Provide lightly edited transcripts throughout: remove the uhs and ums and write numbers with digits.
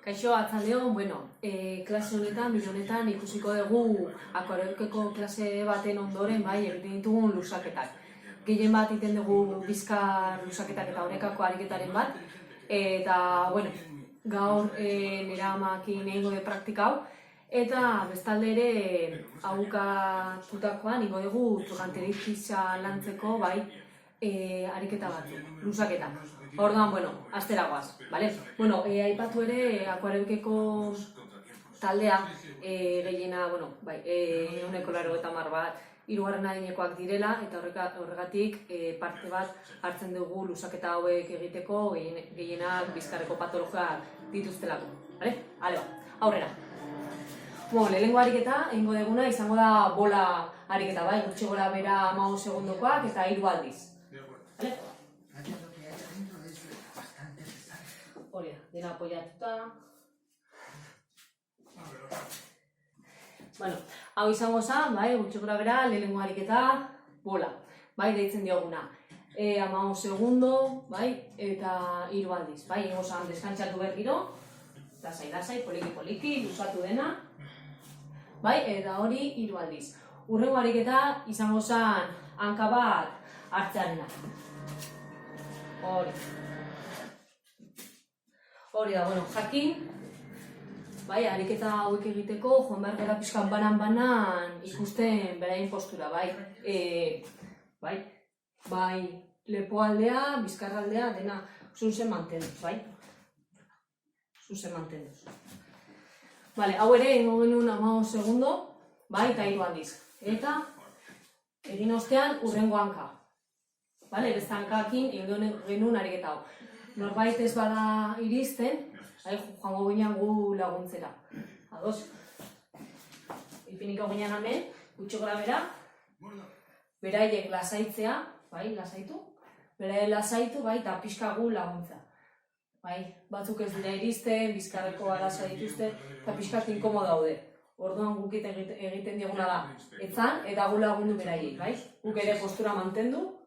Kaixo, atzaldeon, klase honetan, bide honetan ikusiko dugu akuarelkeko klase baten ondoren, egiten ditugun luzaketak. Gehien bat egiten dugu bizkar luzaketak eta orekako ariketaren bat. Eta, gaur nire amakin egingo de praktika hau. Eta bestalde ere, abukatutakoan ingo dugu trukanteritza lantzeko, ariketa batzuk, luzaketak. Orduan, astera goaz, bale? Aipatu ere, akuarelkeko taldea gehiena, ehuneko 80 bat, 3. adinekoak direla, eta horregatik parte bat hartzen dugu luzaketa hauek egiteko gehienak bizkarreko patologiak dituztelako, bale? Hale ba, aurrera. Lehenengo ariketa, egingo duguna, izango da bola ariketa, gutxi gora bera 15 segundokoak eta 3 aldiz. Bale? Hori da, dena apoiatuta. Hau izango zen, gutxi gora bera, lehenengo ariketa, bola. Deitzen dioguna. 15 segundo, eta 3 aldiz. Egingo zen, deskantzatu berriro. Lasai, poliki, luzatu dena. Eta hori 3 aldiz. Hurrengo ariketa izango zen hanka bat hartzearena. Hori da, jakin, ariketa hauek egiteko, joan behar gara pixkan banan ikusten beraien postura, lepoaldea, bizkarraldea, dena zuzen mantenduz, Zuzen mantenduz. Hau ere, egingo genuen 15 segundo, eta 3 aldiz. Eta, egin ostean, hurrengo hanka. Beste hankakin egin genuen ariketa hau. Norbait ez bada iristen, joango ginean gu laguntzera. Ados? Ipiniko ginean hemen, gutxi gora bera, beraiek lasaitzea, lasaitu, beraiek lasaitu, eta pixka gu laguntza. Batzuk ez dira iristen, bizkarreko arazoa dituzte, eta pixkat inkomo daude. Orduan guk egiten dioguna da, etzan, eta gu lagundu beraiek, Guk ere postura mantendu,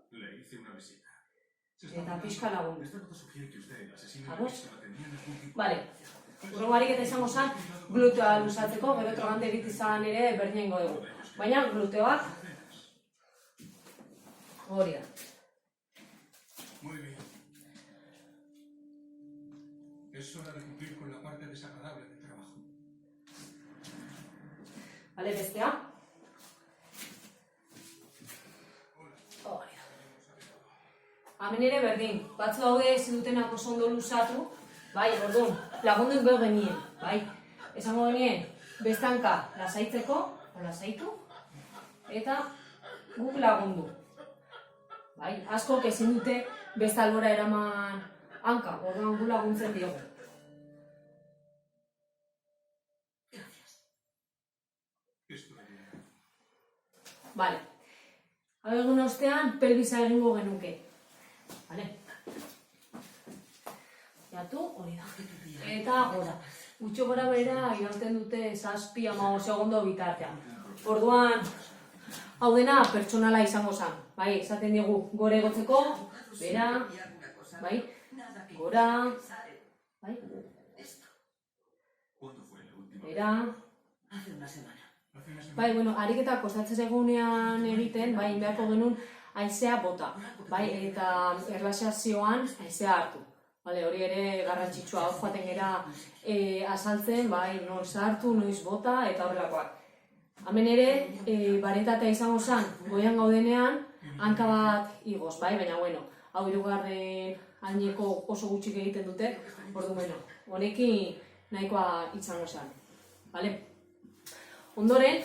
eta pixka lagundu. Ados? Hurrengo ariketa izango zen, gluteoa luzatzeko, gero trukanteritizan ere berdin egingo dugu. Baina gluteoak, hori da. Es hora de cumplir con la parte desagradable del trabajo. Bestea. Hemen ere berdin, batzu daude ez dutenak oso ondo luzatu, orduan, lagundu behar genien, esango genien, beste hanka lasaitzeko, lasaitu, eta guk lagundu. Askok ezin dute beste albora eraman hanka, orduan gu laguntzen diogu. Hau egun ostean, pelbisa egingo genuke. Jatu, hori da. Eta gora. Gutxo gora bera irauten dute 7-15 segundo bitartean. Orduan, hau dena pertsonala izango zen. Esaten digu gore egotzeko, bera, gora, bera. Ariketa kostatzen egunean egiten, beharko genuen haizea bota, eta erlaxazioan haizea hartu. Hori ere garrantzitsua, hor joaten gera azaltzen, noiz hartu, noiz bota, eta horrelakoak. Hemen ere, baretatea izango zen, goian gaudenean, hanka bat igoz, baina, hau 3. adineko oso gutxik egiten dute, orduan, honekin nahikoa izango zen. Ondoren,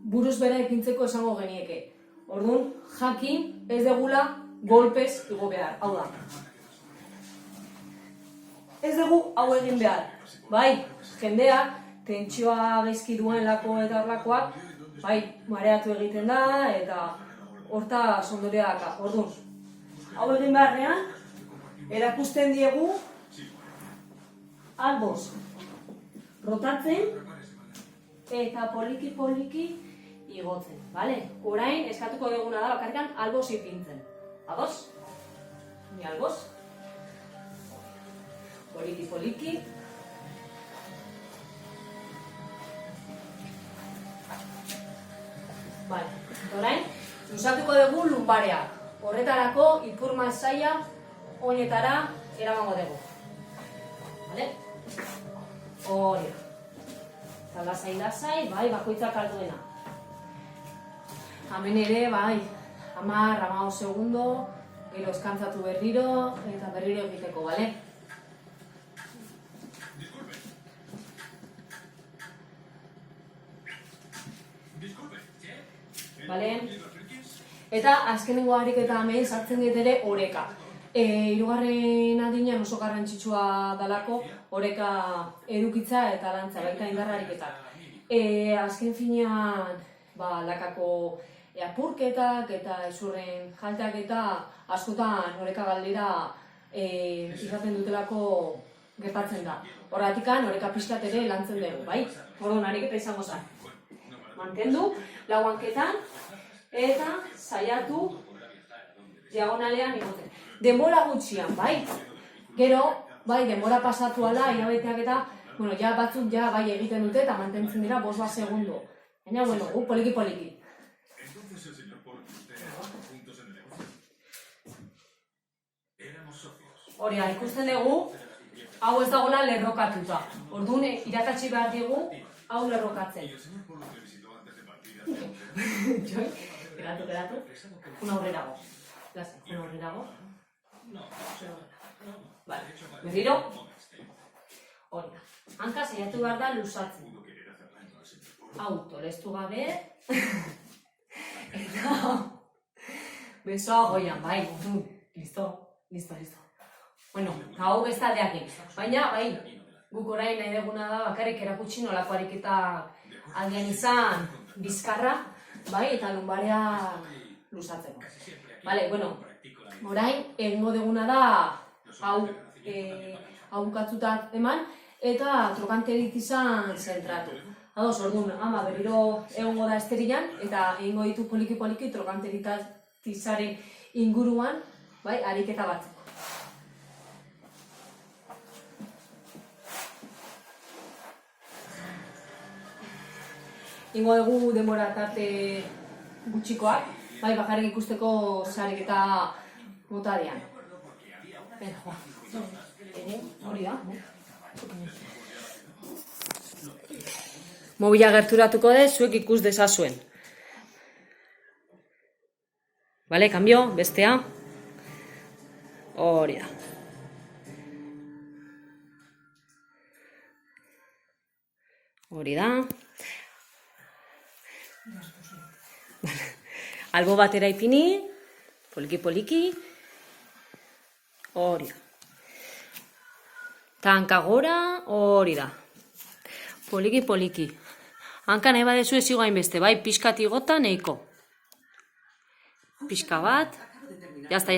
buruz bera ipintzeko esango genieke. Orduan, jakin ez degula golpez igo behar, hau da. Ez dugu hau egin behar. Jendeak, tentsioa gaizki duen lako eta horlakoak, mareatu egiten da, eta horta zondoreak. Orduan, hau egin beharrean, erakusten diegu, alboz, rotatzen, eta poliki igotzen, Orain, eskatuko duguna da, bakarrikan alboz ipintzen. Ados? Ni alboz? poliki. Bale, orain, luzatuko dugu lunbarea. Horretarako, ipur masaia oinetara eramango dugu. Bale? Hori da. Eta lasai, bai, bakoitzak alduena. Hemen ere, bai, 10-15 segundo, gero eskantzatu berriro, eta berriro egiteko, bale? Bale? Eta azkenengo ariketa hemen sartzen diet ere oreka. Hirugarren adinean oso garrantzitsua dalako oreka edukitza eta lantza, baita indarra ariketak. Azken finean, lakako apurketak eta ezurren jalteak eta askotan oreka galdera izaten dutelako gertatzen da. Horregatik oreka pixkat ere lantzen dugu, bai? Orduan ariketa izango zen. Mantendu, lau hanketan, eta saiatu diagonalean egoten. Denbora gutxian, bai? Gero, bai, denbora pasatu ala, hilabeteak eta, batzuk bai egiten dute eta mantentzen dira 5 segundo. Baina, gu poliki. Hori, ikusten dugu, hau ez dagoela lerrokatuta. Orduan, irakatsi behar digu, hau lerrokatzen. Joi, geratu. Una aurrerago. Una aurrerago. Vale, berriro. Hori da. Hanka saiatu behar da luzatzen. Hau, tolestu gabe. Eta besoa goian, bai. Listo. Bueno, hau bestaldeakin. Baina, bai, guk orain nahi duguna da bakarrik erakutsi nolako ariketa aldean izan bizkarra, bai, eta lunbarea luzatzeko. Bale, orain egingo duguna da hau bukatzuta eman eta trokanteritizan zentratu. Ados, orduan, ama berriro egongo da esterilan eta egingo ditu poliki trokanteritizaren inguruan, bai, ariketa batzeko. Ingo dugu denbora tarte gutxikoak, bai, bakarrik ikusteko sariketa mota dian. Hori da. Mobila gerturatuko dut, zuek ikus dezazuen. Bale, kambio, bestea. Hori da. Hori da. Albo batera ipini, poliki. Hori da. Ta hanka gora, hori da. Poliki. Hanka nahi badezu ez igoain beste, bai, pixkat igota nahiko. Pixka bat, jazta.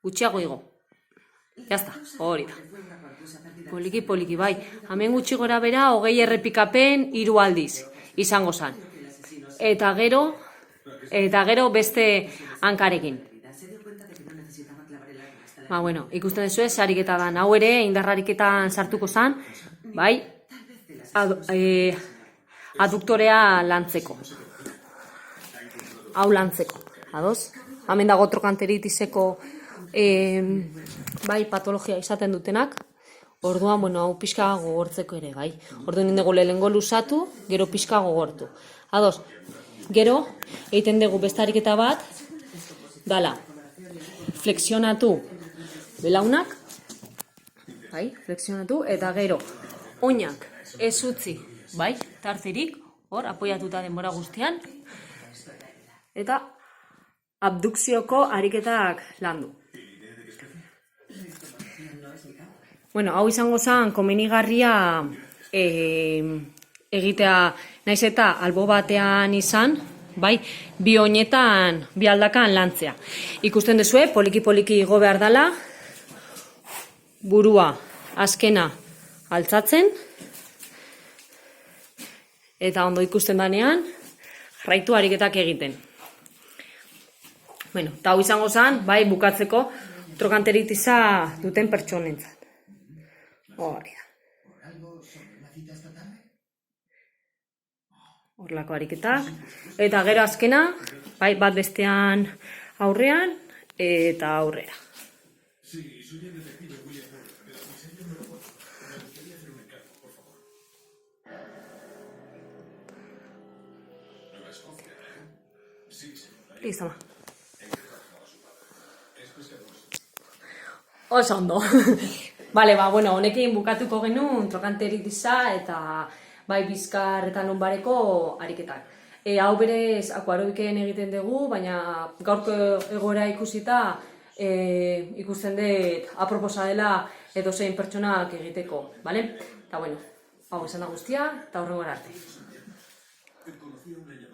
Gutxiago igo. Jazta, hori da. Poliki, bai. Hemen gutxi gora bera, 20 errepikapen 3 aldiz izango zan. Eta gero beste hankarekin. Ikusten duzu ez, ariketa da. Hau ere, indarrariketan sartuko zan, bai, aduktorea lantzeko. Hau lantzeko, ados? Hemen dago trokanteritizeko bai, patologia izaten dutenak. Orduan, hau pixka gogortzeko ere, bai. Orduan indego lehengo luzatu, gero pixka gogortu. Ados, gero, egiten dugu beste ariketa bat, dala, flexionatu belaunak, bai, flexionatu, eta gero, oinak ez utzi, bai, tarterik, hor, apoiatuta denbora guztian, eta abdukzioko ariketak landu. Hau izango zen komenigarria egitea naiz eta albo batean izan, bai, bi oinetan, bi aldakan lantzea. Ikusten duzue, poliki igo behar dela, burua azkena altzatzen, eta ondo ikusten danean, jarraitu ariketak egiten. Eta hau izango zen, bai, bukatzeko trokanteritiza duten pertsonentzat. Hori da. Horlako ariketa. Eta gero azkena, bai, bat bestean aurrean eta aurrera. Sí, soy el detective William Murray, de la policía de Nueva York. Me gustaría hacer un encargo, por favor. Nueva Escocia, ¿eh? Sí, señora. Listo, ma. ¿En qué trabajaba su padre? Es pescador. Oso ondo. Bale, bueno, honekin bukatuko genuen trokanterik disa eta bai bizkar eta nonbareko ariketak. Hau berez akuarobiken egiten dugu, baina gaurko egoera ikusita ikusten dut aproposa dela edozein pertsonak egiteko, bale? Eta bueno, hau esan da guztia, eta hurrengora arte.